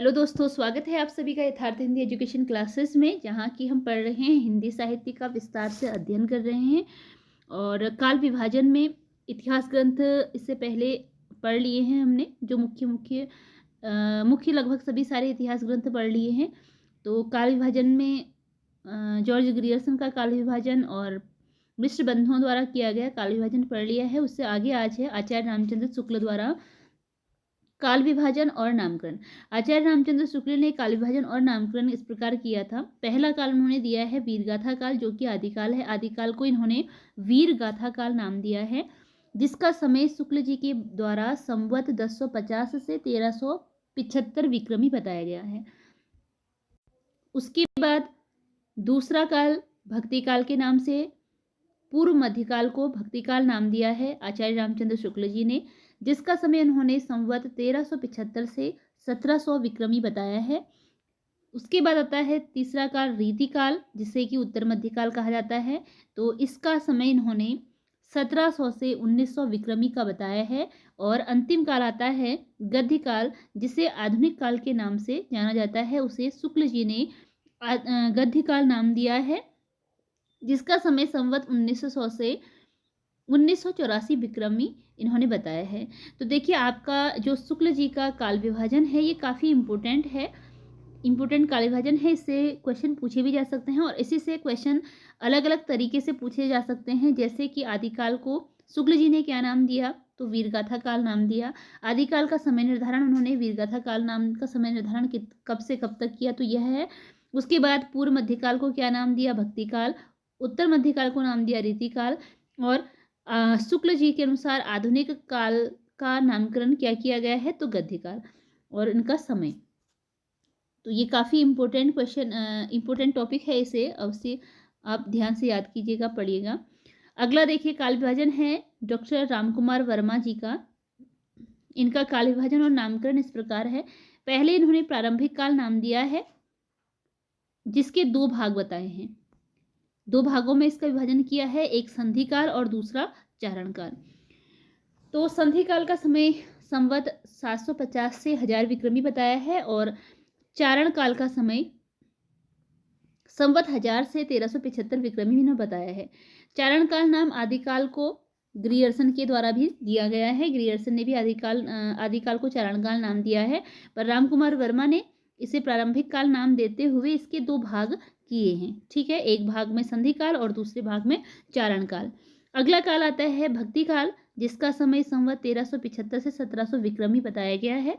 Hello दोस्तों, स्वागत है आप सभी का यथार्थ हिंदी एजुकेशन क्लासेस में, जहाँ की हम पढ़ रहे हैं हिंदी साहित्य का विस्तार से अध्ययन कर रहे हैं। और काल विभाजन में इतिहास ग्रंथ इससे पहले पढ़ लिए हैं हमने, जो मुख्य लगभग सभी सारे इतिहास ग्रंथ पढ़ लिए हैं। तो काल विभाजन में जॉर्ज ग्रियर्सन का काल विभाजन और मिश्र बंधुओं द्वारा किया गया काल विभाजन पढ़ लिया है। उससे आगे आज है आचार्य रामचंद्र शुक्ल द्वारा काल विभाजन और नामकरण। आचार्य रामचंद्र शुक्ल ने काल विभाजन और नामकरण इस प्रकार किया था। पहला काल उन्होंने दिया है वीरगाथा काल, जो कि आदिकाल है। आदिकाल को इन्होंने वीरगाथा काल नाम दिया है, जिसका समय शुक्ल जी के द्वारा संवत 1050 से 1375 विक्रमी बताया गया है। उसके बाद दूसरा काल भक्तिकाल के नाम से, पूर्व मध्यकाल को भक्तिकाल नाम दिया है आचार्य रामचंद्र शुक्ल जी ने, जिसका समय उन्होंने संवत 1375 से 1700 विक्रमी बताया है। उसके बाद आता है तीसरा काल रीतिकाल, जिसे कि उत्तर मध्यकाल कहा जाता है। तो इसका समय इन्होंने 1700 से 1900 विक्रमी का बताया है। और अंतिम काल आता है गद्यकाल, जिसे आधुनिक काल के नाम से जाना जाता है। उसे शुक्ल जी ने गद्यकाल नाम दिया है, जिसका समय संवत 1900 से 1984 विक्रमी इन्होंने बताया है। तो देखिए, आपका जो शुक्ल जी का काल विभाजन है, ये काफ़ी इम्पोर्टेंट है, इम्पोर्टेंट काल विभाजन है। इससे क्वेश्चन पूछे भी जा सकते हैं और इसी से क्वेश्चन अलग अलग तरीके से पूछे जा सकते हैं। जैसे कि आदिकाल को शुक्ल जी ने क्या नाम दिया, तो वीरगाथा काल नाम दिया। आदिकाल का समय निर्धारण उन्होंने वीरगाथा काल नाम का समय निर्धारण कब से कब तक किया, तो यह है। उसके बाद पूर्व मध्यकाल को क्या नाम दिया, भक्तिकाल। उत्तर मध्यकाल को नाम दिया रीतिकाल। और शुक्ल जी के अनुसार आधुनिक काल का नामकरण क्या किया गया है, तो गद्यकाल। और इनका समय, तो ये काफ़ी इम्पोर्टेंट टॉपिक है। इसे अवश्य आप ध्यान से याद कीजिएगा, पढ़िएगा। अगला देखिए, काल विभाजन है डॉक्टर रामकुमार वर्मा जी का। इनका काल विभाजन और नामकरण इस प्रकार है। पहले इन्होंने प्रारंभिक काल नाम दिया है, जिसके 2 भाग बताए हैं। 2 भागों में इसका विभाजन किया है, एक संधि काल और दूसरा चारण काल। तो संधि काल का समय संवत 750 से 1000 विक्रमी बताया है और चारण काल का समय संवत 1000 से 1375 विक्रमी ने बताया है। चारण काल नाम आदिकाल को ग्रियर्सन के द्वारा भी दिया गया है। ग्रियर्सन ने भी आदिकाल को चारण काल नाम दिया है, पर रामकुमार वर्मा ने इसे प्रारंभिक काल नाम देते हुए इसके 2 भाग किए हैं। ठीक है, एक भाग में संधि काल और दूसरे भाग में चारण काल। अगला काल आता है भक्ति काल, जिसका समय संवत 1375 से 1700 विक्रमी बताया गया है।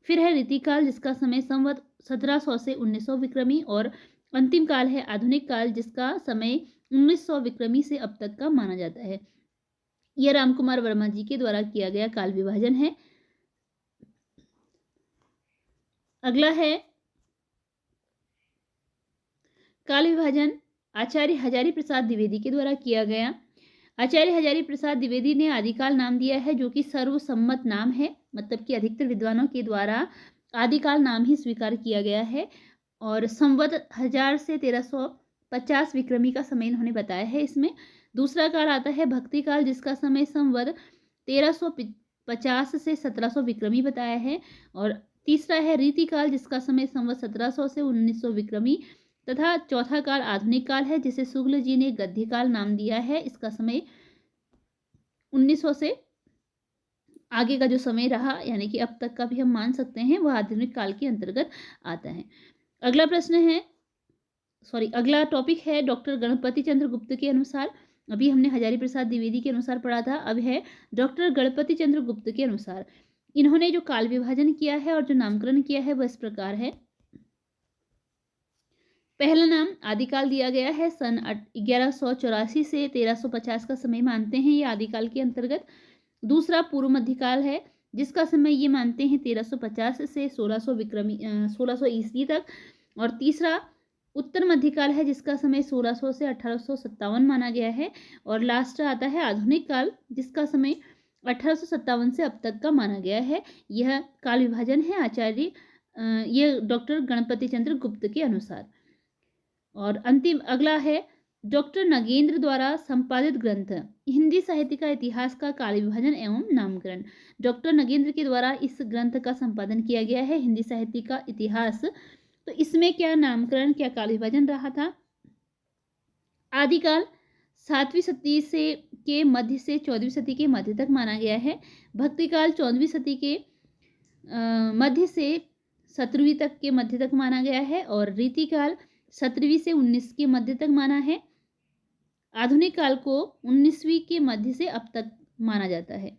फिर है रीतिकाल, जिसका समय संवत 1700 से 1900 विक्रमी। और अंतिम काल है आधुनिक काल, जिसका समय 1900 विक्रमी से अब तक का माना जाता है। यह रामकुमार वर्मा जी के द्वारा किया गया काल विभाजन है। अगला है काल विभाजन आचार्य हजारी प्रसाद द्विवेदी के द्वारा किया गया। आचार्य हजारी प्रसाद द्विवेदी ने आदिकाल नाम दिया है, जो कि सर्वसम्मत नाम है, मतलब कि अधिकतर विद्वानों के द्वारा आदिकाल नाम ही स्वीकार किया गया है। और संवत 1000 से 1350 विक्रमी का समय इन्होंने बताया है इसमें। दूसरा काल आता है भक्ति काल, जिसका समय संवत 1350 से 1700 विक्रमी बताया है। और तीसरा है रीतिकाल, जिसका समय संवत 1700 से 1900 विक्रमी। तथा चौथा काल आधुनिक काल है, जिसे शुक्ल जी ने गद्यकाल नाम दिया है। इसका समय 1900 से आगे का जो समय रहा, यानी कि अब तक का भी हम मान सकते हैं, वह आधुनिक काल के अंतर्गत आता है। अगला टॉपिक है डॉक्टर गणपति चंद्र गुप्त के अनुसार। अभी हमने हजारी प्रसाद द्विवेदी के अनुसार पढ़ा था, अब है डॉक्टर गणपति चंद्र गुप्त के अनुसार। इन्होंने जो काल विभाजन किया है और जो नामकरण किया है वह इस प्रकार है। पहला नाम आदिकाल दिया गया है, सन 1184 से 1350 का समय मानते हैं ये आदिकाल के अंतर्गत। दूसरा पूर्व मध्यकाल है, जिसका समय ये मानते हैं 1350 से 1600 ईस्वी तक। और तीसरा उत्तर मध्यकाल है, जिसका समय 1600 से 1857 माना गया है। और लास्ट आता है आधुनिक काल, जिसका समय 1857 से अब तक का माना गया है। यह काल विभाजन है ये डॉक्टर गणपति चंद्र गुप्त के अनुसार। और अगला है डॉक्टर नगेंद्र द्वारा संपादित ग्रंथ हिंदी साहित्य का इतिहास का काल विभाजन एवं नामकरण। डॉक्टर नगेंद्र के द्वारा इस ग्रंथ का संपादन किया गया है, हिंदी साहित्य का इतिहास। तो इसमें क्या नामकरण, क्या काल विभाजन रहा था? आदिकाल 7वीं सदी से के मध्य से 14वीं सदी के मध्य तक माना गया है। भक्तिकाल 14वीं सदी के मध्य से 17वीं तक के मध्य तक माना गया है और रीतिकाल 17वीं से 19 के मध्य तक माना है। आधुनिक काल को 19वीं के मध्य से अब तक माना जाता है।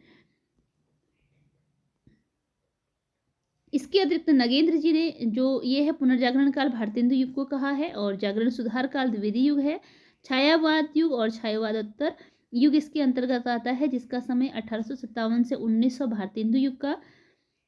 इसके अतिरिक्त नगेंद्र जी ने जो ये है पुनर्जागरण काल भारतेंदु युग को कहा है और जागरण सुधार काल द्विवेदी युग है। छायावाद युग और छायावादोत्तर युग इसके अंतर्गत आता है, जिसका समय 1857 से 1900 भारतेंदु युग का,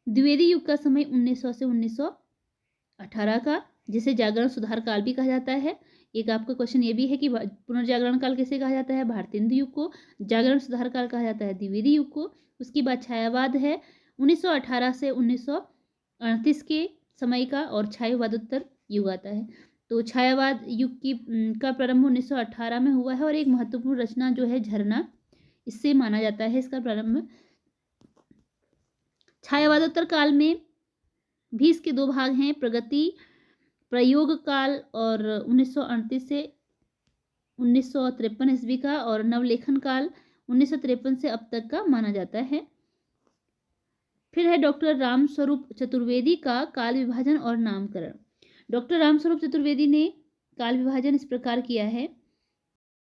द्विवेदी युग का समय 1900 से 1918 का, जिसे जागरण सुधार काल भी कहा जाता है। एक आपका क्वेश्चन ये भी है कि पुनर्जागरण काल किसे कहा जाता है? भारतेंदु युग को। जागरण सुधार काल कहा जाता है द्विवेदी युग को। उसके बाद छायावाद है 1918 से 1938 के समय का और छायावादोत्तर युग आता है। तो छायावाद युग की का प्रारंभ 1918 में हुआ है और एक महत्वपूर्ण रचना जो है झरना, इससे माना जाता है इसका प्रारंभ। छायावादोत्तर काल में भी इसके दो भाग हैं, प्रगति प्रयोग काल और 1938 से 1953 ईस्वी का, और नवलेखन काल 1953 से अब तक का माना जाता है। फिर है डॉक्टर रामस्वरूप चतुर्वेदी का काल विभाजन और नामकरण। डॉक्टर रामस्वरूप चतुर्वेदी ने काल विभाजन इस प्रकार किया है